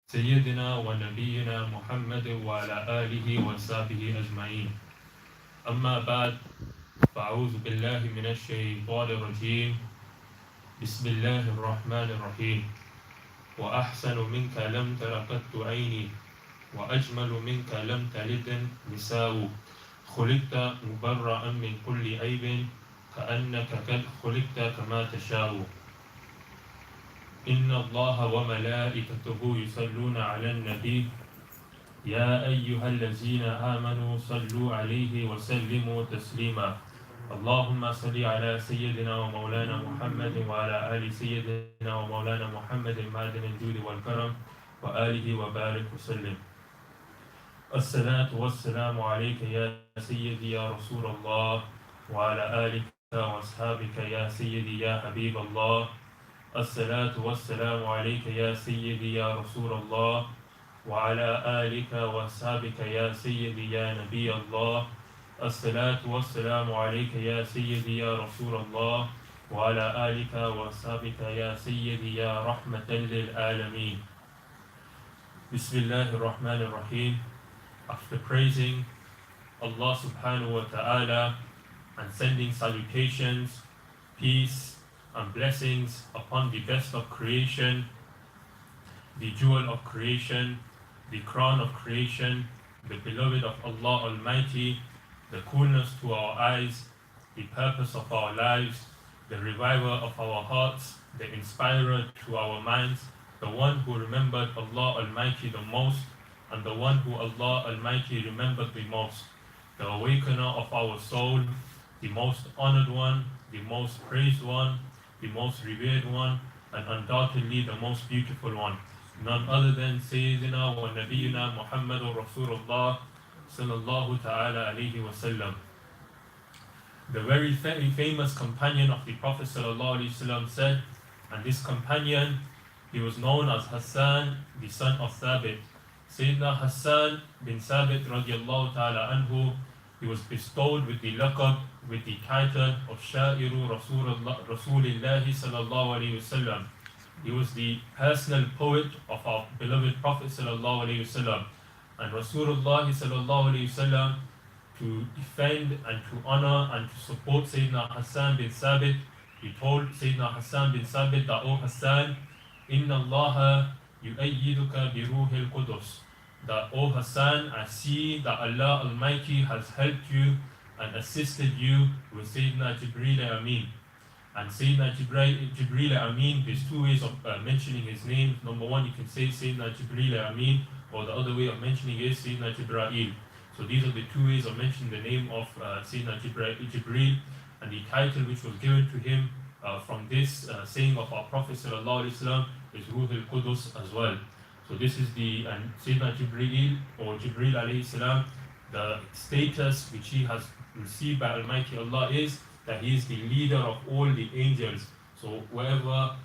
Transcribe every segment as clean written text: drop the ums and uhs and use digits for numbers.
سيدنا ونبينا محمد وعلى آله وصحبه أجمعين. أما بعد، فأعوذ بالله من الشيطان الرجيم. بسم الله الرحمن الرحيم. وأحسن منك لم تر قط عيني، وأجمل منك لم تلد النساء. خلقت مبرأ من كل عيب، كأنك قد خلقت كما تشاء. إن الله وملائكته يصلون على النبي، يا أيها الذين آمنوا صلوا عليه وسلموا تسليما. اللهم صل على سيدنا ومولانا محمد وعلى آل سيدنا ومولانا محمد معدن الجود والكرم وآله وبارك وسلم. الصلاة والسلام عليك يا سيدي يا رسول الله، وعلى آلك وأصحابك يا سيدي يا حبيب الله. الصلاة والسلام عليك يا سيدي يا رسول الله، وعلى آلك وأصحابك يا سيدي يا نبي الله. الصلاة والسلام عليك يا سيدي يا رسول الله، وعلى آلك وأصحابك يا سيدي يا رحمة للعالمين. بسم الله الرحمن الرحيم. After praising Allah subhanahu wa ta'ala and sending salutations, peace and blessings upon the best of creation, the jewel of creation, the crown of creation, the beloved of Allah Almighty, the coolness to our eyes, the purpose of our lives, the reviver of our hearts, the inspirer to our minds, the one who remembered Allah Almighty the most, and the one who Allah Almighty remembered the most, the awakener of our soul, the most honored one, the most praised one, the most revered one, and undoubtedly the most beautiful one. None other than Sayyidina wa Nabiyyina Muhammadur Rasulullah sallallahu ta'ala alayhi wa sallam. The very famous companion of the Prophet sallallahu alayhi wa sallam said, and this companion, he was known as Hassan, the son of Thabit. Sayyidina Hassan bin Thabit radiallahu ta'ala anhu, he was bestowed with the laqab, with the title of Sha'iru Rasulillahi sallallahu alayhi wasallam. He was the personal poet of our beloved Prophet sallallahu alayhi wasallam. And Rasulullah sallallahu alayhi wasallam, to defend and to honor and to support Sayyidina Hassan bin Thabit, he told Sayyidina Hassan bin Thabit that, "O Hassan, Inna Allah yu'ayyiduka bi ruhil qudus." That, "O Hassan, I see that Allah Almighty has helped you and assisted you with Sayyidina Jibreel Amin." And Sayyidina Jibreel Amin, there's two ways of mentioning his name. Number one, you can say Sayyidina Jibreel Amin, or the other way of mentioning is Sayyidina Jibreel. So these are the two ways of mentioning the name of Sayyidina Jibreel, and the title which was given to him from this saying of our Prophet sallallahu alaihi wasallam is Ruhul Qudus as well. So this is the Sayyidina Jibreel, or Jibreel alayhi salam, the status which he has received by Almighty Allah is that he is the leader of all the angels. So whatever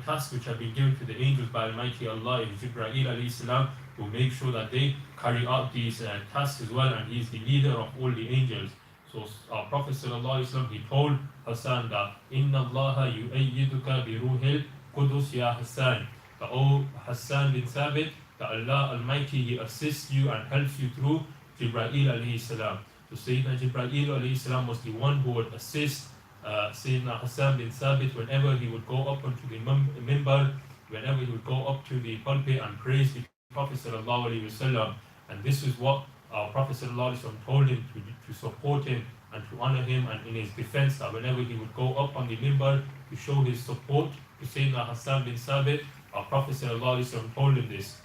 tasks which have been given to the angels by Almighty Allah, is Jibreel alayhi salam will make sure that they carry out these tasks as well, and he is the leader of all the angels. So our Prophet sallallahu alaihi wasallam, he told Hassan that, "Inna Allah yu'ayyiduka bi ruhil qudus ya Hassan." That, "O Hassan bin Thabit, that Allah Almighty, he assists you and helps you through Jibreel alayhi salam." So Sayyidina Jibreel alayhi salam was the one who would assist Sayyidina Hassan bin Thabit whenever he would go up onto the minbar, whenever he would go up to the pulpit and praise the Prophet sallallahu alayhi wasallam. And this is what our Prophet sallallahu alayhi wasallam told him to support him and to honor him, and in his defense, that whenever he would go up on the minbar to show his support to Sayyidina Hassan bin Thabit, our Prophet sallallahu alayhi wasallam told him this.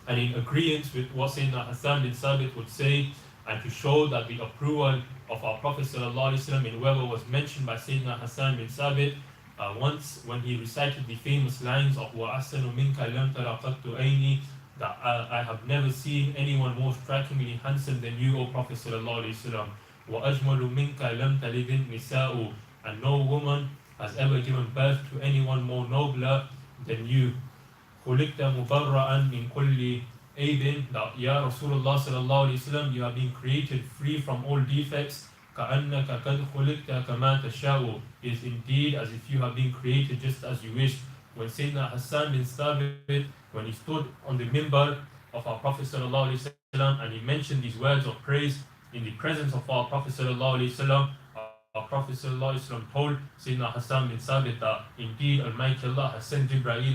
And in agreement with what Sayyidina Hassan bin Thabit would say, and to show that the approval of our Prophet sallallahu alaihi wasallam in whoever was mentioned by Sayyidina Hassan bin Thabit, once when he recited the famous lines of وَأَحْسَنُ مِنْكَ لَمْ تَرَ قَطُّ عَيْنِي, that I have never seen anyone more strikingly handsome than you, O Prophet sallallahu alaihi wasallam. وَأَجْمَلُ مِنْكَ لَمْ تَلِدِ النِّسَاءُ, and no woman has ever given birth to anyone more nobler than you. خُلِقْتَ مُبَرَّأً مِنْ كُلِّ عَيْبٍ, that, Ya Rasulullah sallallahu alaihi wasallam, you have been created free from all defects. كَأَنَّكَ قَدْ خُلِقْتَ كَمَا تَشَاءُ, is indeed as if you have been created just as you wish. when Sayyidina Hassan bin Thabit, when he stood on the mimbar of our Prophet ﷺ, and he mentioned these words of praise in the presence of our Prophet ﷺ, our Prophet ﷺ told Sayyidina Hassan bin Thabit that indeed Almighty Allah has sent Jibreel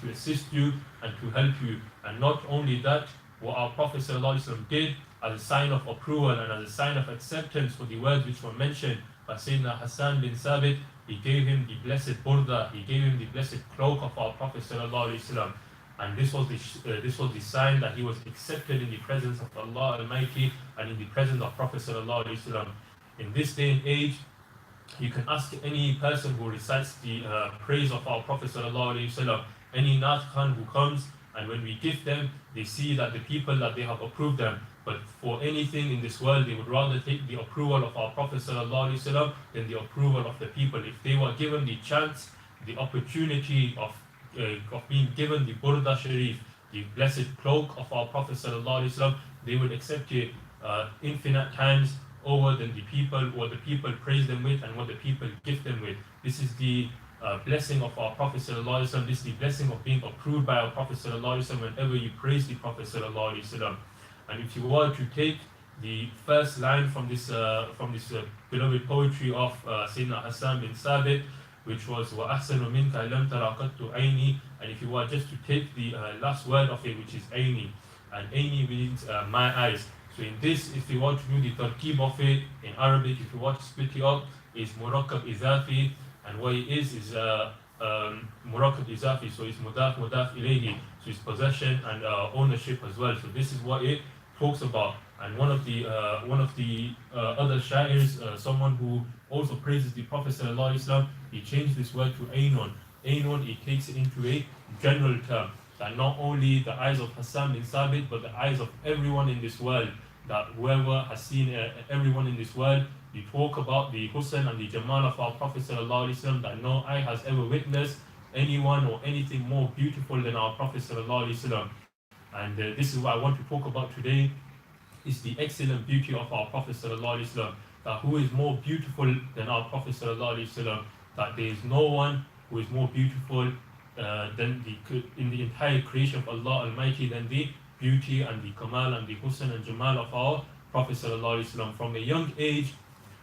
to assist you and to help you. And not only that, what our Prophet ﷺ did as a sign of approval and as a sign of acceptance for the words which were mentioned by Sayyidina Hassan bin Thabit, he gave him the blessed burda, he gave him the blessed cloak of our Prophet ﷺ. And this was the sign that he was accepted in the presence of Allah Almighty and in the presence of Prophet ﷺ. In this day and age, you can ask any person who recites the praise of our Prophet ﷺ, any Nath Khan who comes, and when we give them, they see that the people that they have approved them. But for anything in this world, they would rather take the approval of our Prophet ﷺ than the approval of the people. If they were given the chance, the opportunity of being given the Burda Sharif, the blessed cloak of our Prophet ﷺ, they would accept it infinite times over than the people, what the people praise them with and what the people give them with. This is the blessing of our Prophet ﷺ. This is the blessing of being approved by our Prophet ﷺ whenever you praise the Prophet ﷺ. And if you were to take the first line from this beloved poetry of Sayyidina Hassan bin Thabit, which was وَأَحْسَنُ مِنْكَ لَمْ تَرَ قَطُّ عَيْنِي, and if you were just to take the last word of it, which is عَيْني, and عَيْني means my eyes. So in this, if you want to do the tarkib of it in Arabic, if you want to split it up, is murakkab izafi, and what it is murakkab izafi, so it's mudaf ilayhi, so it's possession and ownership as well. So this is what it talks about. And one of the other shairs, someone who also praises the Prophet ﷺ, he changed this word to Ainon. Ainon, it takes it into a general term, that not only the eyes of Hassan bin Thabit, but the eyes of everyone in this world, that whoever has seen everyone in this world, we talk about the husn and the jamal of our Prophet ﷺ, that no eye has ever witnessed anyone or anything more beautiful than our Prophet ﷺ. And this is what I want to talk about today, is the excellent beauty of our Prophet ﷺ, that who is more beautiful than our Prophet ﷺ, that there is no one who is more beautiful in the entire creation of Allah Almighty than the beauty and the kamal and the husn and jamal of our Prophet ﷺ. From a young age,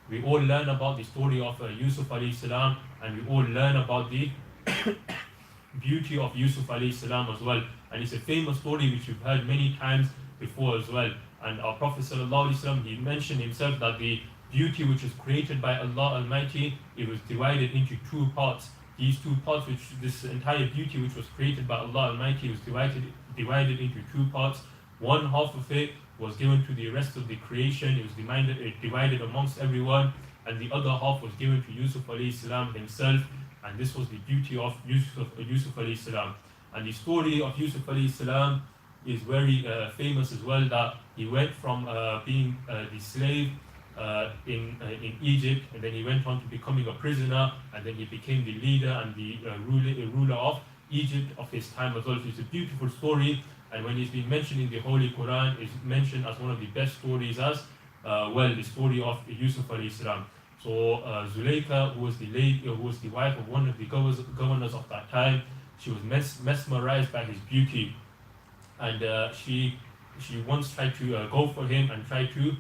we all learn about the story of Yusuf alayhi salam, and we all learn about the beauty of Yusuf alayhi salam as well. And it's a famous story which we've heard many times before as well. And our Prophet ﷺ, he mentioned himself that the beauty which was created by Allah Almighty, it was divided into two parts. These two parts, this entire beauty which was created by Allah Almighty, was divided into two parts. One half of it was given to the rest of the creation, it was divided amongst everyone, and the other half was given to Yusuf alayhi salam himself, and this was the beauty of Yusuf alayhi salam. And the story of Yusuf alayhi salam is very famous as well, that he went from being the slave in Egypt, and then he went on to becoming a prisoner, and then he became the leader and the ruler of Egypt of his time as well. So it's a beautiful story, and when it's been mentioned in the Holy Quran, it's mentioned as one of the best stories as well, the story of Yusuf alayhi salam. So Zuleika, who was the wife of one of the governors of that time, she was mesmerized by his beauty, and she once tried to go for him and try to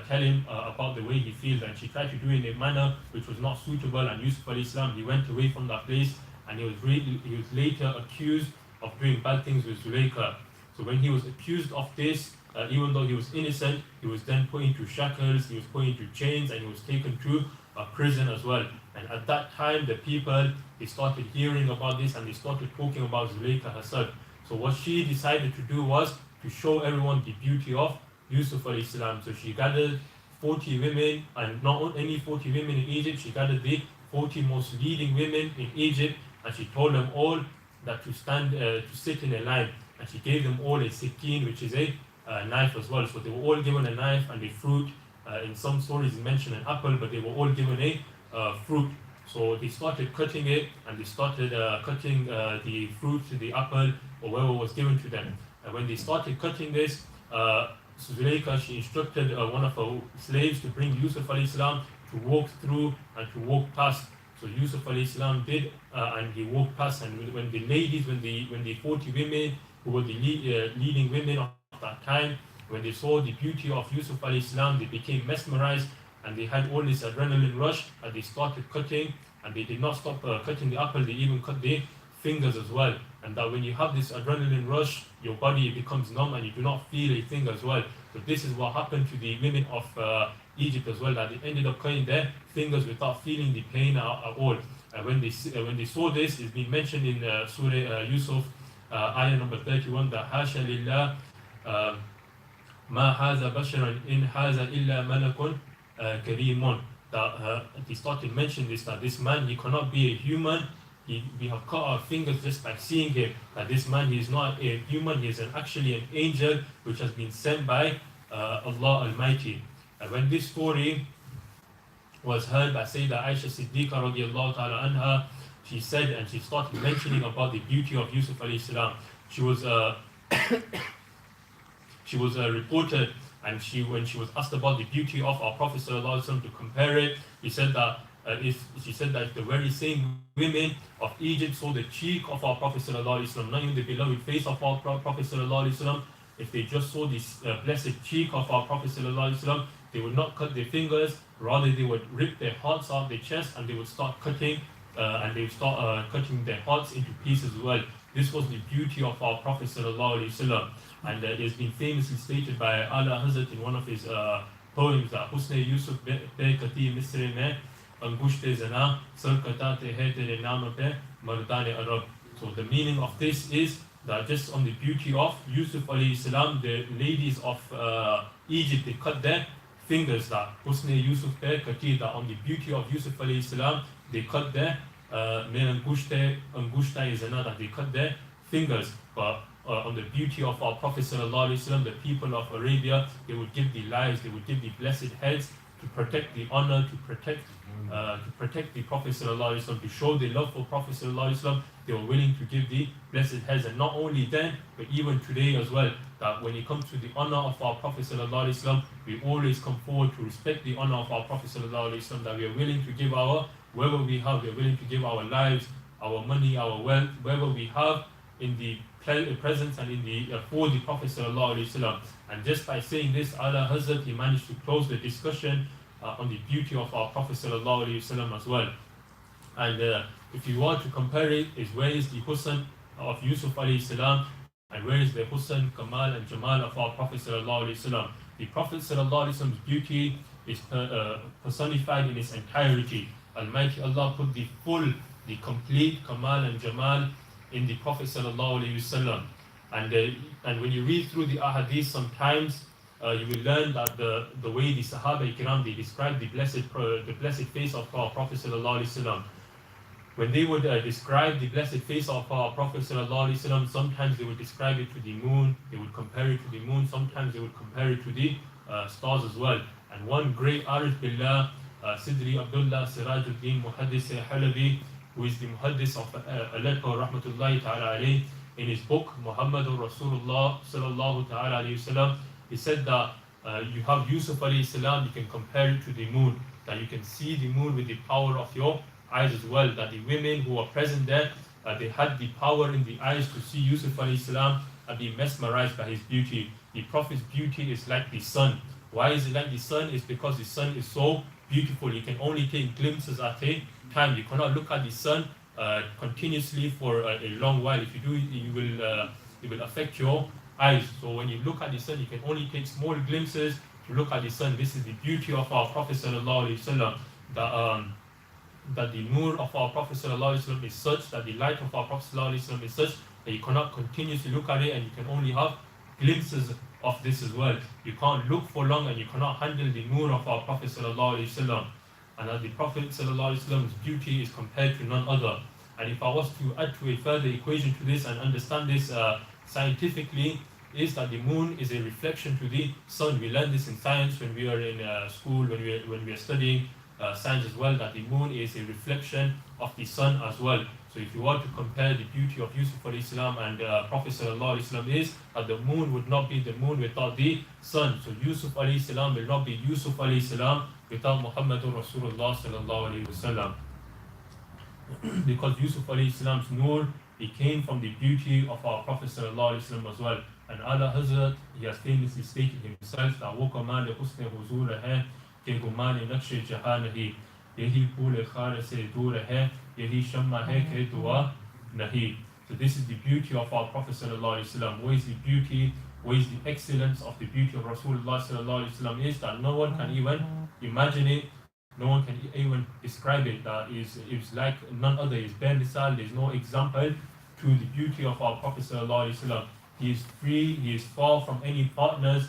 tell him about the way he feels, and she tried to do it in a manner which was not suitable. And Yusuf alayhi salam, he went away from that place, and he was later accused of doing bad things with Zuleika. So when he was accused of this, even though he was innocent, he was then put into shackles, he was put into chains, and he was taken to a prison as well. And at that time, the people, they started hearing about this, and they started talking about Zuleika herself. So what she decided to do was to show everyone the beauty of Yusuf alayhi salam. So she gathered 40 women, and not only 40 women in Egypt, she gathered the 40 most leading women in Egypt, and she told them all that to sit in a line, and she gave them all a sikin, which is a knife as well. So they were all given a knife and a fruit. In some stories it mentioned an apple, but they were all given a fruit. So they started cutting it, and they started cutting the fruit, the apple, or whatever was given to them. And when they started cutting this, Zuleika, she instructed one of her slaves to bring Yusuf alayhi salam to walk through and to walk past. So Yusuf alayhi salam did, and he walked past, and when the ladies, when the 40 women who were the leading women of that time, when they saw the beauty of Yusuf alayhi salam, they became mesmerized, and they had all this adrenaline rush, and they started cutting, and they did not stop cutting the apple, they even cut their fingers as well. And that when you have this adrenaline rush, your body becomes numb and you do not feel a thing as well. So this is what happened to the women of Egypt as well, that they ended up cutting their fingers without feeling the pain at all. When they saw this, it's been mentioned in Surah Yusuf, ayah number 31, that Hasha lillah, ma haza basharan in haza illa malakun karimun. That they started mentioning this, that this man, he cannot be a human. We have cut our fingers just by seeing him, that this man, he is not a human, he is actually an angel which has been sent by Allah Almighty. And when this story was heard by Sayyidah Aisha Siddiqa radiallahu ta'ala anha, she said, and she started mentioning about the beauty of Yusuf alayhi salam. She was reported, and when she was asked about the beauty of our Prophet sallallahu alaihi wasallam, to compare it, she said that if the very same women of Egypt saw the cheek of our Prophet sallallahu alaihi wasallam, not even the beloved face of our Prophet sallallahu alaihi wasallam, if they just saw this blessed cheek of our Prophet sallallahu alaihi wasallam, they would not cut their fingers, rather they would rip their hearts out of their chest, and they would start cutting, and they would start cutting their hearts into pieces as well. This was the beauty of our Prophet sallallahu alaihi wasallam, and it has been famously stated by Ala Hazrat in one of his poems that Husne Yusuf be kati Misri mein angushte zana sarkatate hete nama pe mardane Arab. So the meaning of this is that just on the beauty of Yusuf alayhi salam, the ladies of Egypt, they cut their fingers. That Husne Yusuf be kati, that on the beauty of Yusuf alayhi salam, they cut their angushta is another, they cut their fingers. But on the beauty of our Prophet sallallahu alaihi wasallam, the people of Arabia, they would give the lives, they would give the blessed heads to protect the honor, to protect the Prophet sallallahu alaihi wasallam, to show their love for Prophet sallallahu alaihi wasallam. They were willing to give the blessed heads, and not only then, but even today as well. That when it comes to the honor of our Prophet sallallahu alaihi wasallam, we always come forward to respect the honor of our Prophet sallallahu alaihi wasallam. That we are willing to give wherever we have, we are willing to give our lives, our money, our wealth, wherever we have, in the presence and in the for the Prophet sallallahu alaihi wasallam. And just by saying this, Ala Hazrat, he managed to close the discussion on the beauty of our Prophet sallallahu alaihi wasallam as well. And if you want to compare it, is where is the Husn of Yusuf alayhi salam, and where is the Husn, Kamal and Jamal of our Prophet sallallahu alaihi wasallam? The Prophet sallallahu alaihi wasallam's beauty is personified in its entirety. Almighty Allah put the complete Kamal and Jamal in the Prophet sallallahu alaihi wasallam. And when you read through the ahadith, sometimes you will learn that the way the Sahaba Ikram, they describe the blessed face of our Prophet sallallahu alaihi wasallam. When they would describe the blessed face of our Prophet sallallahu alaihi wasallam, sometimes they would describe it to the moon, they would compare it to the moon, sometimes they would compare it to the stars as well. And one great Arif Billah, Sidri Abdullah Sirajuddin Muhaddis Halabi, who is the Muhaddis of Aleppo rahmatullahi ta'ala alayhi, in his book Muhammadur Rasulullah sallallahu ta'ala alayhi wasallam, he said that you have Yusuf alayhi salam, you can compare it to the moon, that you can see the moon with the power of your eyes as well, that the women who were present there, they had the power in the eyes to see Yusuf alayhi salam and be mesmerized by his beauty. The Prophet's beauty is like the sun. Why is it like the sun? It's because the sun is so beautiful. You can only take glimpses at a time. You cannot look at the sun continuously for a long while. If you do, it will affect your eyes. So when you look at the sun, you can only take small glimpses to look at the sun. This is the beauty of our Prophet sallallahu alaihi wasallam. That the nur of our Prophet sallallahu alaihi wasallam is such, that the light of our Prophet sallallahu alaihi wasallam is such that you cannot continuously look at it, and you can only have glimpses of this as well. You can't look for long, and you cannot handle the nur of our Prophet sallallahu alaihi wasallam. And that the Prophet sallallahu alaihi wasallam's beauty is compared to none other. And if I was to add to a further equation to this and understand this scientifically, is that the moon is a reflection to the sun. We learn this in science when we are in school, when we are studying science as well, that the moon is a reflection of the sun as well. So if you want to compare the beauty of Yusuf alayhi salam and Prophet sallallahu alaihi wasallam, is that the moon would not be the moon without the sun. So Yusuf alayhi salam will not be Yusuf alayhi salam without Muhammadur Rasulullah sallallahu alaihi wasallam. because Yusuf alayhi salam's nur, it came from the beauty of our Prophet sallallahu alaihi wasallam as well. And Allah Hazrat, he has famously stated himself that wo kamal husn huzur hai ke guman naqsh jahan nahi, yahi pool khar se dur hai, yahi shamma hai ke dua nahi. So this is the beauty of our Prophet sallallahu alaihi wasallam. Where is the beauty, where is the excellence of the beauty of Rasulullah sallallahu alaihi wasallam is that no one can even imagine it, no one can even describe it. That is like none other. Is bare misal. There is no example to the beauty of our Prophet sallallahu alaihi wasallam. He is free. He is far from any partners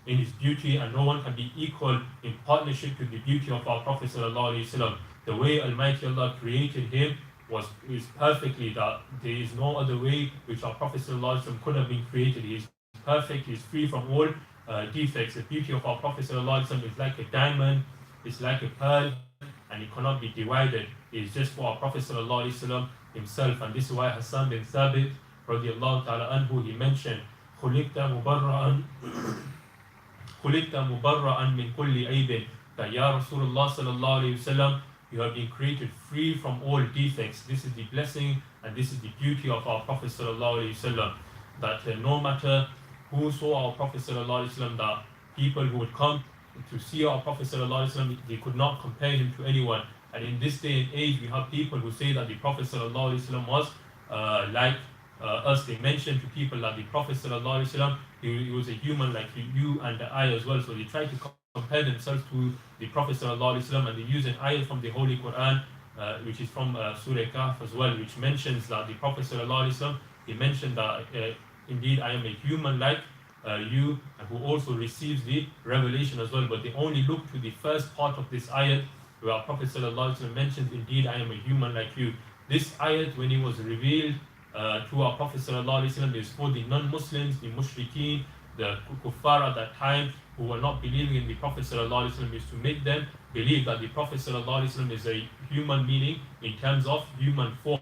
in his beauty, and no one can be equal in partnership to the beauty of our Prophet sallallahu alaihi wasallam. The way Almighty Allah created him is perfectly, that there is no other way which our Prophet sallallahu alaihi wasallam could have been created. He is perfect. He is free from all defects. The beauty of our Prophet sallallahu alaihi wasallam is like a diamond. It's like a pearl, and it cannot be divided. It is just for our Prophet sallallahu alaihi wasallam himself. And this is why Hassan bin Thabit radiallahu ta'ala anhu, he mentioned, خُلِقْتَ مُبَرَّأً مِنْ كُلِّ عَيْبٍ, that Ya Rasulullah sallallahu alaihi wasallam, you have been created free from all defects. This is the blessing and this is the beauty of our Prophet sallallahu alaihi wasallam. That no matter who saw our Prophet sallallahu alaihi wasallam, that people who would come to see our Prophet sallallahu alaihi wasallam, they could not compare him to anyone. And in this day and age, we have people who say that the Prophet sallallahu alaihi wasallam was like us. They mention to people that the Prophet sallallahu alaihi wasallam, he was a human like you and I as well. So they try to compare themselves to the Prophet sallallahu alaihi wasallam, and they use an ayah from the Holy Quran, which is from Surah Kahf as well, which mentions that the Prophet sallallahu alaihi wasallam, he mentioned that indeed I am a human like you, and who also receives the revelation as well. But they only look to the first part of this ayat where our Prophet ﷺ mentions, indeed I am a human like you. This ayat, when it was revealed to our Prophet ﷺ, is for the non-Muslims, the mushrikeen, the kuffar at that time, who were not believing in the Prophet ﷺ, is to make them believe that the Prophet ﷺ is a human, meaning in terms of human form,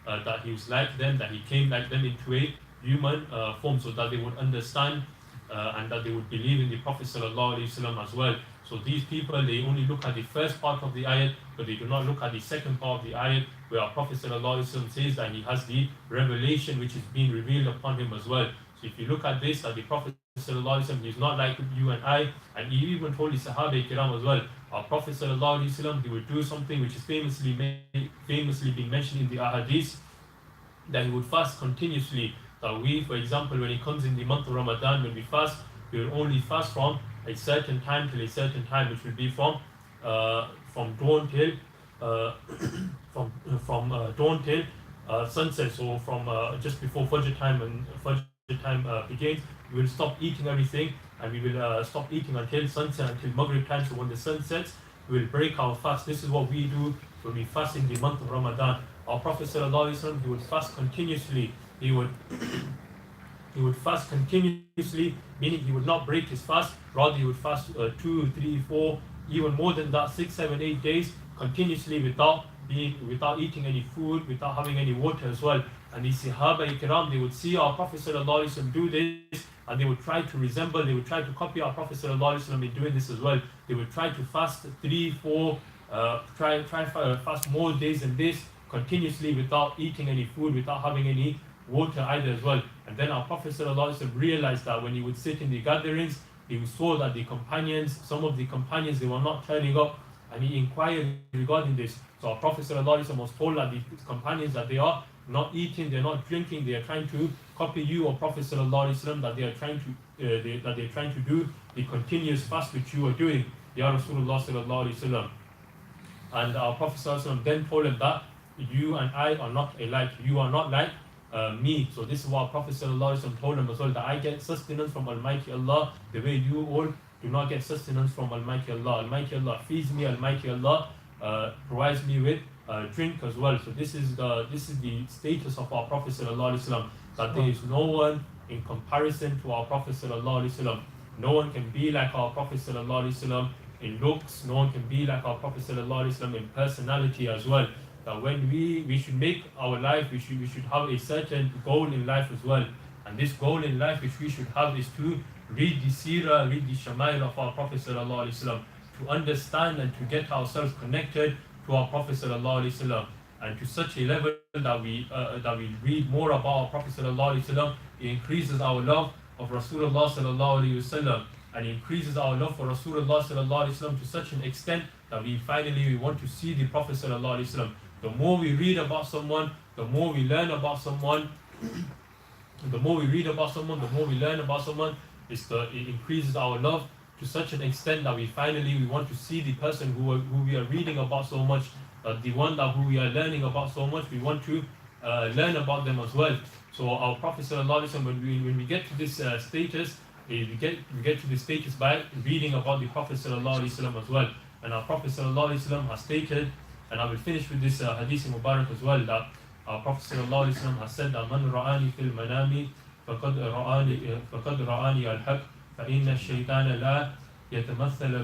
that he was like them, that he came like them into a human form, so that they would understand and that they would believe in the Prophet ﷺ as well. So these people, they only look at the first part of the ayat, but they do not look at the second part of the ayat, where our Prophet ﷺ says that he has the revelation which is being revealed upon him as well. So if you look at this, that the Prophet ﷺ is not like you and I, and he even told the Sahaba Kiram as well. Our Prophet ﷺ, he would do something which is famously being mentioned in the ahadith, that he would fast continuously. That we, for example, when it comes in the month of Ramadan, when we fast, we will only fast from a certain time till a certain time, which will be from dawn till dawn till sunset. So from just before Fajr time, and Fajr time begins, we will stop eating everything, and we will stop eating until sunset, until Maghrib time. So when the sun sets, we will break our fast. This is what we do when we fast in the month of Ramadan. Our Prophet ﷺ, he would fast continuously. He would fast continuously, meaning he would not break his fast. Rather, he would fast 2, 3, 4, even more than that, 6, 7, 8 days continuously without eating any food, without having any water as well. And the Sahaba Ikram, they would see our Prophet ﷺ do this, and they would try to resemble, they would try to copy our Prophet ﷺ in doing this as well. They would try to fast 3, 4, fast more days than this continuously without eating any food, without having any water either as well. And then our Prophet ﷺ realized that when he would sit in the gatherings, he saw that the companions, some of the companions, they were not turning up, and he inquired regarding this. So our Prophet ﷺ was told that the companions, that they are not eating, they're not drinking, they are trying to copy you, or Prophet ﷺ, that they are trying to do the continuous fast which you are doing, Ya Rasulullah sallallahu alaihi wasallam. And our Prophet ﷺ then told him that you and I are not alike, you are not like me. So this is what Prophet ﷺ told him as well, that I get sustenance from Almighty Allah the way you all do not get sustenance from Almighty Allah. Almighty Allah feeds me, Almighty Allah provides me with drink as well. So this is the status of our Prophet ﷺ, that there is no one in comparison to our Prophet ﷺ. No one can be like our Prophet ﷺ in looks, no one can be like our Prophet ﷺ in personality as well. That when we should make our life, we should have a certain goal in life as well. And this goal in life which we should have is to read the seerah, read the shama'il of our Prophet ﷺ, to understand and to get ourselves connected to our Prophet ﷺ. and to such a level that we read more about our Prophet sallallahu alaihi wasallam. It increases our love of Rasulullah sallallahu alaihi wasallam, and it increases our love for Rasulullah sallallahu alaihi wasallam to such an extent that we want to see the Prophet sallallahu alaihi wasallam. The more we read about someone, the more we learn about someone. The more we read about someone, the more we learn about someone, it increases our love to such an extent that we want to see the person who we are reading about so much, the one that who we are learning about so much, we want to learn about them as well. So our Prophet sallallahu alaihi wasallam, when we get to this status, we get to this status by reading about the Prophet sallallahu alaihi wasallam as well. And our Prophet sallallahu alaihi wasallam has stated, and I will finish with this hadith Mubarak as well, that our Prophet sallallahu alaihi wasallam has said that man ra'ani fil manami faqad ra'ani al-haq fa inna ash-shaytana la yatamathala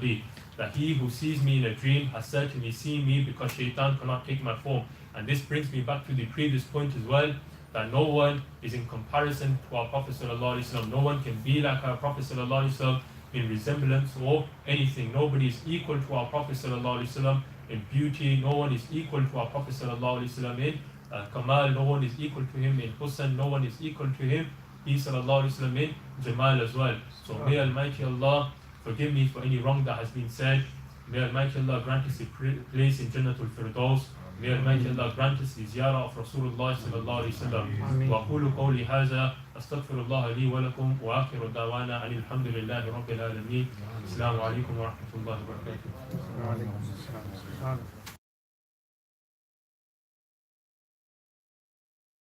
bi, that he who sees me in a dream has certainly seen me, because shaitan cannot take my form. And this brings me back to the previous point as well, that no one is in comparison to our Prophet sallallahu alaihi wasallam. No one can be like our Prophet sallallahu alaihi wasallam in resemblance or anything. Nobody is equal to our Prophet sallallahu alaihi wasallam in beauty. No one is equal to our Prophet sallallahu alaihi wasallam in kamal. No one is equal to him in husn. No one is equal to him, he sallallahu alaihi wasallam, in jamal as well. So may Almighty Allah forgive me for any wrong that has been said. May Almighty Allah grant us a place in Jannatul Firdaus. May Almighty Allah grant us the ziyarah of Rasulullah sallallahu alaihi wasallam. Wa aqulu qawli hadha astaghfirullah li wa lakum wa akhiru dawana anil hamdulillahi rabbil alamin. Assalamu alaikum wa rahmatullahi wa barakatuh.